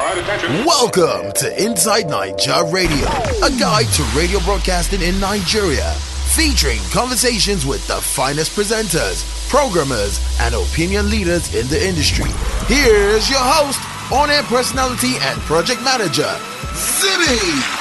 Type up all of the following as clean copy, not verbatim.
Welcome to Inside Nigeria Radio, a guide to radio broadcasting in Nigeria, featuring conversations with the finest presenters, programmers, and opinion leaders in the industry. Here's your host, on-air personality and project manager, Zibby.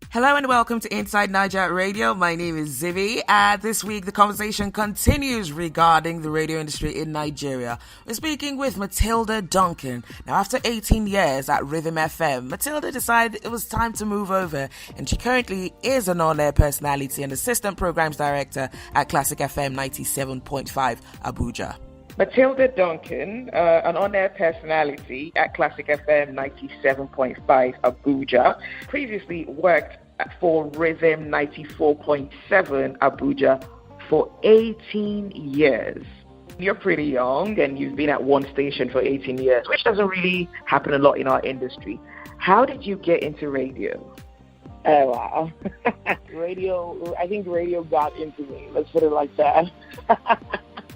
Hello and welcome to Inside Nigeria Radio. My name is Zibby. This week, the conversation continues regarding the radio industry in Nigeria. We're speaking with Matilda Duncan. Now, after 18 years at Rhythm FM, Matilda decided it was time to move over, and she currently is an on-air personality and assistant programs director at Classic FM 97.5 Abuja. Matilda Duncan, an on-air personality at Classic FM 97.5 Abuja, previously worked for Rhythm 94.7 Abuja for 18 years. You're pretty young and you've been at one station for 18 years, which doesn't really happen a lot in our industry. How did you get into radio? Oh, wow. I think radio got into me. Let's put it like that.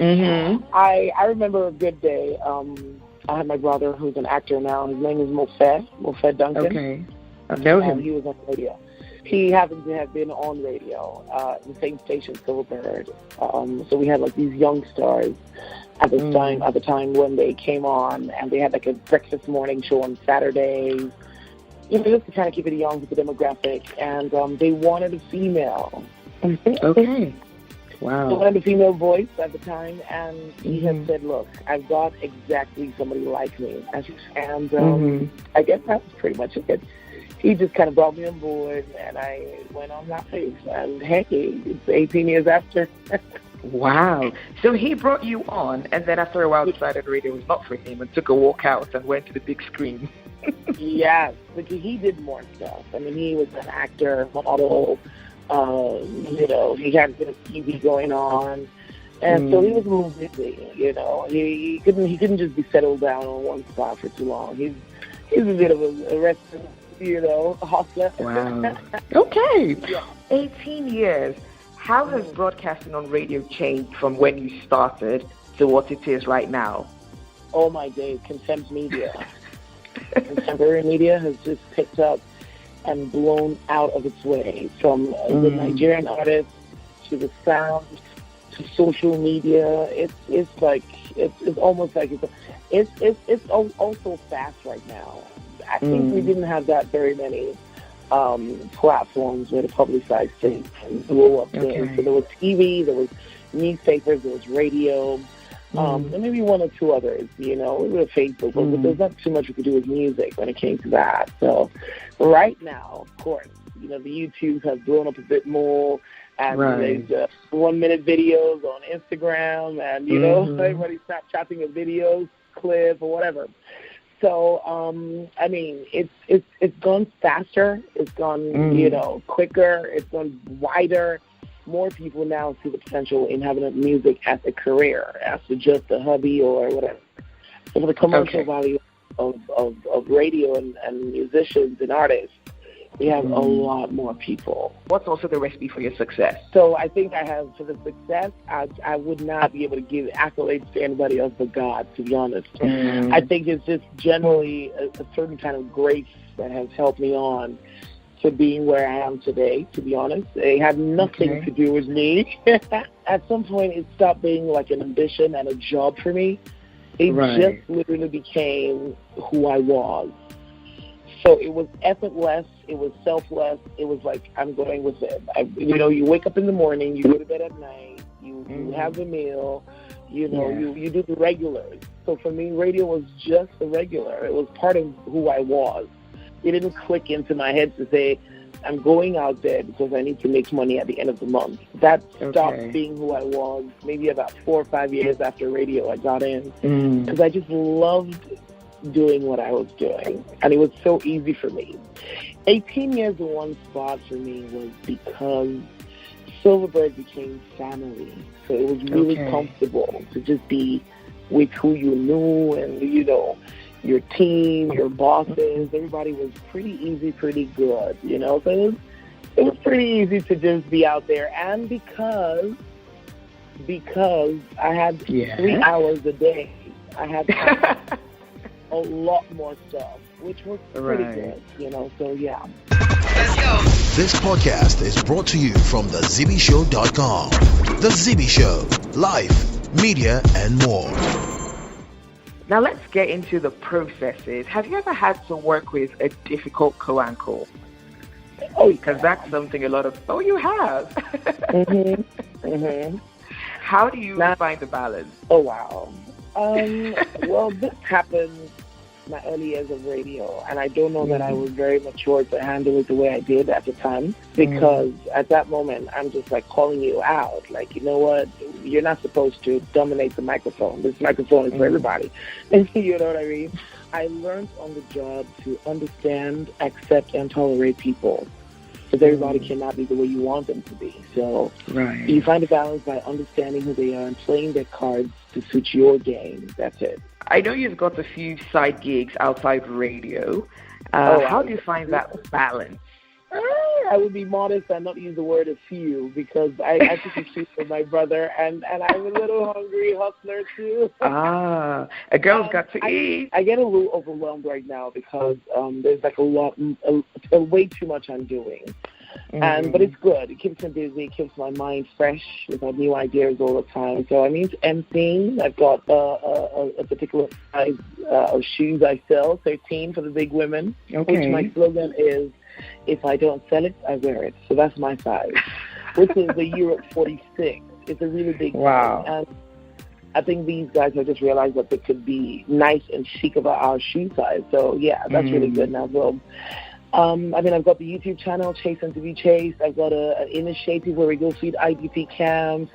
I remember a good day. I had my brother, who's an actor now. His name is Matilda Duncan. Okay, I know him. He was on radio. He happened to have been on radio, the same station, Silverbird. So we had like these young stars at the time when they came on, and they had like a breakfast morning show on Saturdays. You know, just to kind of keep it young with the demographic, and they wanted a female. Okay. Wow. So I had a female voice at the time, and he had said, look, I've got exactly somebody like me. And I guess that was pretty much it. He just kind of brought me on board, and I went on that pace. And hey, it's 18 years after. Wow. So he brought you on, and then after a while decided radio was not for him and took a walk out and went to the big screen. Yes, because he did more stuff. I mean, he was an actor, model. You know, he had a bit of TV going on, and so he was a little busy. You know, he couldn't just be settled down on one spot for too long. He's a bit of a restless, you know, hustler. Wow. Okay. 18 years. How has broadcasting on radio changed from when you started to what it is right now? Oh my days, contemporary media has just picked up and blown out of its way, from the Nigerian artists to the sound to social media. It's almost like it's also fast right now. I think we didn't have that very many platforms where to publicize things and blow up things. So there was TV, there was newspapers, there was radio, and maybe one or two others, you know, we were Facebook, but there's not too much we could do with music when it came to that. So right now, of course, you know, the YouTube has blown up a bit more, and there's 1-minute videos on Instagram, and, you know, everybody's Snapchatting a video clip or whatever. So, I mean, it's gone faster, it's gone, you know, quicker, it's gone wider. More people now see the potential in having music as a career, as to just a hobby or whatever. So for the commercial value of radio and musicians and artists, we have a lot more people. What's also the recipe for your success? So I think I have, for the success, I would not be able to give accolades to anybody else but God, to be honest. I think it's just generally a certain kind of grace that has helped me on to being where I am today, to be honest. It had nothing to do with me. At some point, it stopped being like an ambition and a job for me. It just literally became who I was. So it was effortless, it was selfless, it was like, I'm going with it. You know, you wake up in the morning, you go to bed at night, you have a meal, you know, you do the regulars. So for me, radio was just the regular. It was part of who I was. It didn't click into my head to say, I'm going out there because I need to make money at the end of the month. That stopped being who I was maybe about 4 or 5 years after radio I got in, because I just loved doing what I was doing, and it was so easy for me. 18 years in one spot for me was because Silverbird became family, so it was really comfortable to just be with who you knew, and, you know, your team, your bosses, everybody was pretty easy, pretty good, you know. So it was pretty easy to just be out there. And because I had 3 hours a day I had a lot more stuff, which was pretty good, so yeah. Let's go. This podcast is brought to you from the zibbyshow.com. The Zibby Show, life, media, and more. Now let's get into the processes. Have you ever had to work with a difficult co-anchor? Oh, because that's something a lot of... Oh, you have? How do you find the balance? Oh, wow. Well, this happened my early years of radio, and I don't know that I was very mature to handle it the way I did at the time, because at that moment, I'm just like calling you out, like, you know what, you're not supposed to dominate the microphone. This microphone is for everybody. You know what I mean? I learned on the job to understand, accept, and tolerate people, because everybody cannot be the way you want them to be. So you find a balance by understanding who they are and playing their cards to suit your game. That's it. I know you've got a few side gigs outside radio. How do you find that balance? I would be modest and not use the word a few, because I took a shoot for my brother, and I'm a little hungry hustler too. A girl's got to eat. I get a little overwhelmed right now because there's like way too much I'm doing. But it's good. It keeps me busy. It keeps my mind fresh with new ideas all the time. So I'm into emceeing. I've got a particular size of shoes I sell, 13 for the big women, which my slogan is, if I don't sell it, I wear it. So that's my size, which is the Europe 46. It's a really big size. And I think these guys have just realized that they could be nice and chic about our shoe size. So, yeah, that's really good now. So, I've got the YouTube channel, Chase and to be Chased. I've got an initiative where we go feed IDP camps.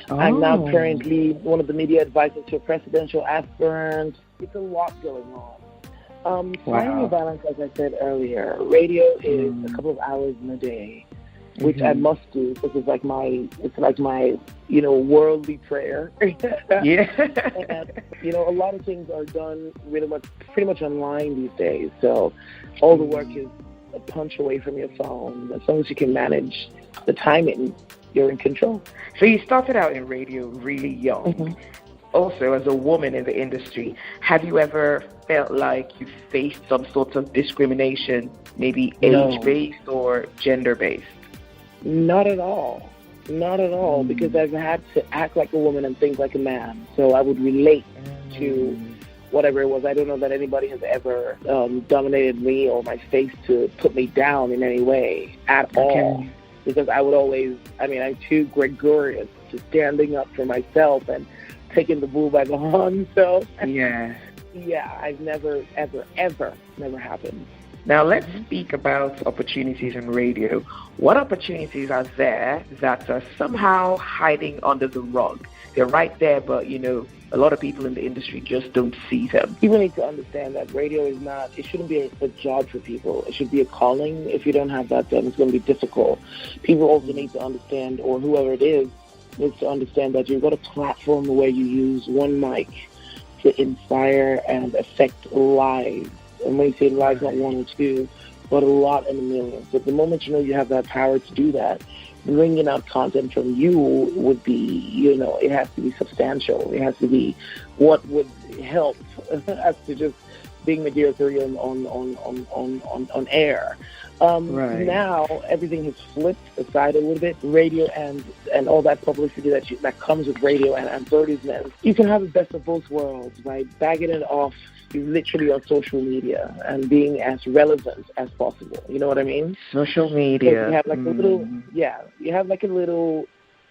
I'm now currently one of the media advisors to a presidential aspirant. It's a lot going on. Finding a balance, as I said earlier, radio is a couple of hours in a day, which I must do because it's like my worldly prayer. And, a lot of things are done pretty much online these days. So all the work is a punch away from your phone. As long as you can manage the timing, you're in control. So you started out in radio really young. Also, as a woman in the industry, have you ever felt like you faced some sort of discrimination, maybe age-based or gender-based? Not at all. Not at all, because I've had to act like a woman and think like a man. So I would relate to whatever it was. I don't know that anybody has ever dominated me or my face to put me down in any way at all. Because I would always, I'm too gregarious to standing up for myself and taking the bull by the horn. So I've never, ever happened. Now let's speak about opportunities in radio. What opportunities are there that are somehow hiding under the rug? They're right there, but a lot of people in the industry just don't see them. People need to understand that radio is it shouldn't be a job for people. It should be a calling. If you don't have that, then it's going to be difficult. People also need to understand, or whoever it is, needs to understand that you've got a platform where you use one mic to inspire and affect lives. And when you say lives, not one or two, but a lot and a million. So the moment you have that power to do that, bringing out content from you would be, it has to be substantial. It has to be what would help as to just being material on air. Now everything has flipped aside a little bit. Radio and all that publicity that comes with radio and advertisements. You can have the best of both worlds by bagging it off literally on social media and being as relevant as possible. You know what I mean? Social media. So you have like a little, you have like a little,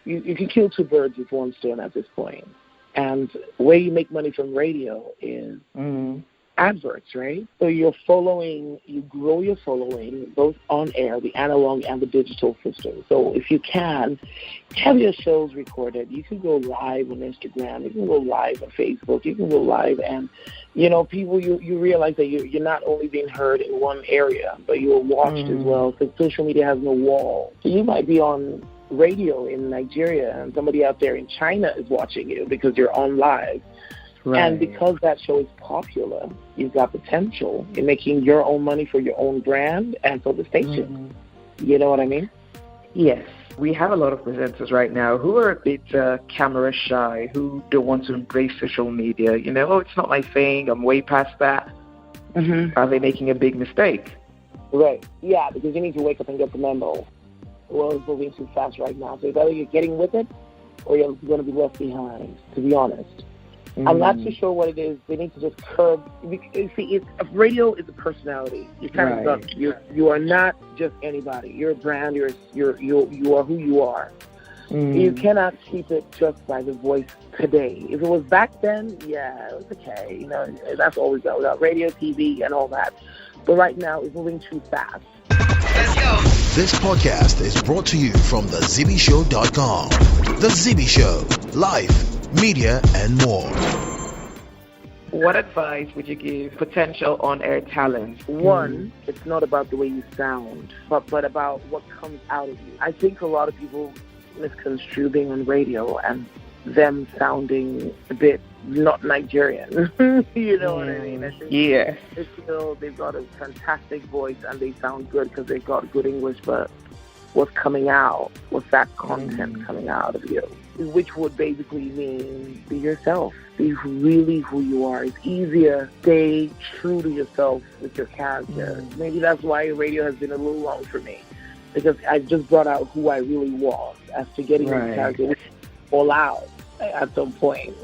you can kill two birds with one stone at this point. And where you make money from radio is adverts, right? So you grow your following both on air, the analog and the digital system. So if you can, have your shows recorded. You can go live on Instagram. You can go live on Facebook. You can go live and, people, you realize that you're not only being heard in one area, but you're watched as well, because social media has no wall. So you might be on radio in Nigeria and somebody out there in China is watching you because you're on live. Right. And because that show is popular, you've got potential in making your own money for your own brand and for the station. You know what I mean? Yes. We have a lot of presenters right now who are a bit camera shy, who don't want to embrace social media. Oh, it's not my thing. I'm way past that. Mm-hmm. Are they making a big mistake? Right. Yeah, because you need to wake up and get the memo. The world is moving too fast right now. So either you're getting with it or you're going to be left behind, to be honest. I'm not too sure what it is. They need to just curb. You see, radio is a personality. You kind of you are not just anybody. You're a brand. You are who you are. You cannot keep it just by the voice today. If it was back then, yeah, it was okay. That's all we got radio, TV, and all that. But right now, it's moving too fast. Let's go. This podcast is brought to you from thezibbyshow.com. The Zibby Show, life, media, and more. What advice would you give potential on-air talent? One, it's not about the way you sound, but about what comes out of you. I think a lot of people misconstrue being on radio and them sounding a bit not Nigerian. You know what I mean? I think yes. They feel they've got a fantastic voice and they sound good because they've got good English, but what's coming out? What's that content coming out of you? Which would basically mean be yourself. Be really who you are. It's easier. Stay true to yourself with your character. Maybe that's why radio has been a little long for me, because I just brought out who I really was as to getting into character, which all out at some point.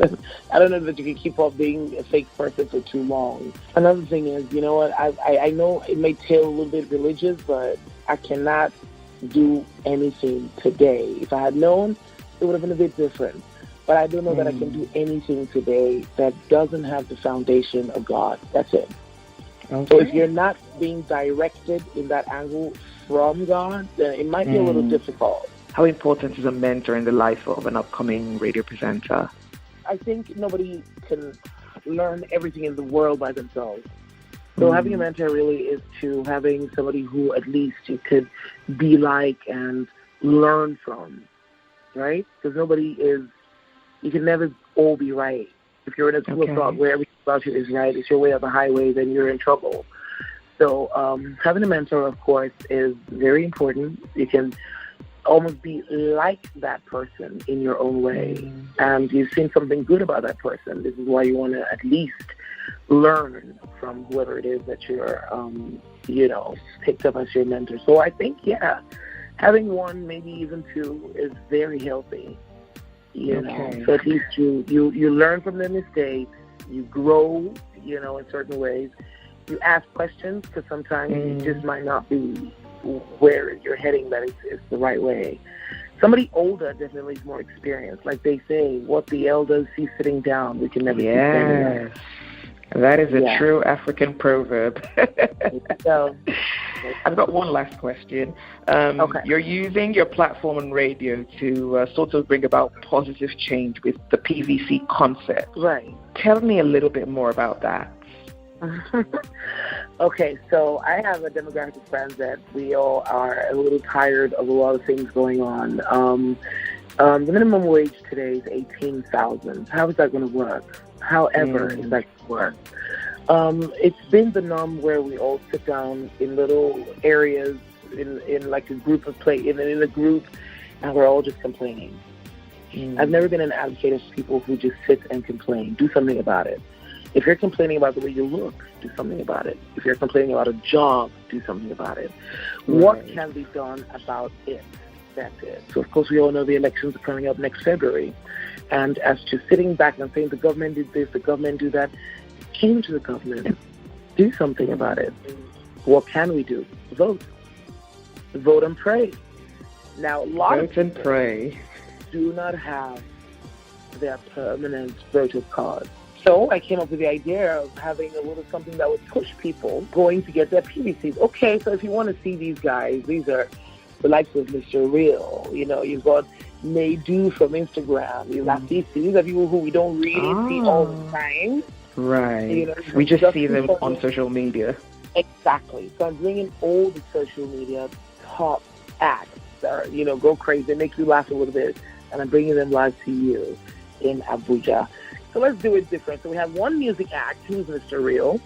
I don't know that you can keep up being a fake person for too long. Another thing is, you know what, I know it may tail a little bit religious, but I cannot do anything today. If I had known, it would have been a bit different. But I don't know that I can do anything today that doesn't have the foundation of God. That's it. Okay. So if you're not being directed in that angle from God, then it might be a little difficult. How important is a mentor in the life of an upcoming radio presenter? I think nobody can learn everything in the world by themselves. So having a mentor really is to having somebody who at least you could be like and learn from, right? Because you can never all be right. If you're in a school of thought where everything about you is right, it's your way of the highway, then you're in trouble. So having a mentor, of course, is very important. You can almost be like that person in your own way. And you've seen something good about that person. This is why you want to at least learn from whoever it is that you're, picked up as your mentor. So I think, having one, maybe even two, is very healthy. So at least you learn from their mistakes, you grow, in certain ways. You ask questions because sometimes it just might not be where you're heading that is the right way. Somebody older definitely is more experienced. Like they say, what the elders see sitting down, we can never see standing up. That is a true African proverb. So, I've got one last question. You're using your platform on radio to sort of bring about positive change with the PVC concept. Right. Tell me a little bit more about that. Okay, so I have a demographic of friends that we all are a little tired of a lot of things going on. The minimum wage today is $18,000. How is that going to work? However, is that going to work? It's been the norm where we all sit down in little areas in like a group of in a group, and we're all just complaining. I've never been an advocate of people who just sit and complain. Do something about it. If you're complaining about the way you look, do something about it. If you're complaining about a job, do something about it. Right. What can be done about it? That's it. So, of course, we all know the elections are coming up next February. And as to sitting back and saying the government did this, the government do that, came to the government. Do something about it. What can we do? Vote. Vote and pray. Now, a lot of people do not have their permanent voter card. So I came up with the idea of having a little something that would push people going to get their PVCs. Okay, so if you want to see these guys, these are the likes of Mr. Real. You've got Nadu from Instagram. You've got these are people who we don't really see all the time. Right. We just see them on social media. Exactly. So I'm bringing all the social media top acts that are, go crazy, make you laugh a little bit, and I'm bringing them live to you in Abuja. So let's do it different. So we have one music act, who's Mr. Real,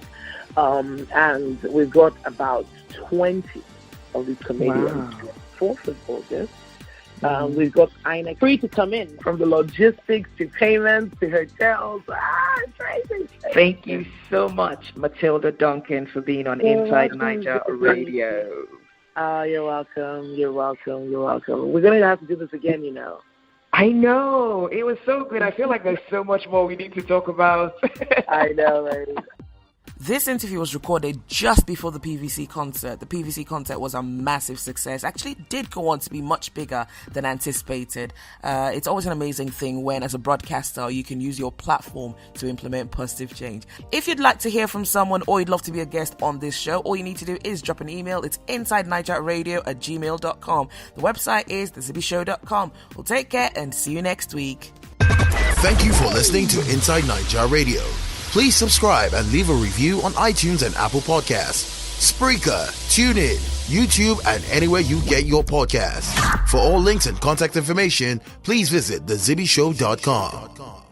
and we've got about 20 of these comedians. 4th of August, We've got INEC free to come in, from the logistics to payments to hotels. It's crazy. Thank you so much, Matilda Duncan, for being on Inside Niger Radio. You're welcome. You're welcome. You're welcome. We're going to have to do this again, you know. I know. It was so good. I feel like there's so much more we need to talk about. I know, right? This interview was recorded just before the PVC concert. The PVC concert was a massive success. Actually, it did go on to be much bigger than anticipated. It's always an amazing thing when, as a broadcaster, you can use your platform to implement positive change. If you'd like to hear from someone or you'd love to be a guest on this show, all you need to do is drop an email. It's insidenigerradio@gmail.com. The website is thezibbyshow.com. Well, take care and see you next week. Thank you for listening to Inside Niger Radio. Please subscribe and leave a review on iTunes and Apple Podcasts, Spreaker, TuneIn, YouTube, and anywhere you get your podcasts. For all links and contact information, please visit thezibbyshow.com.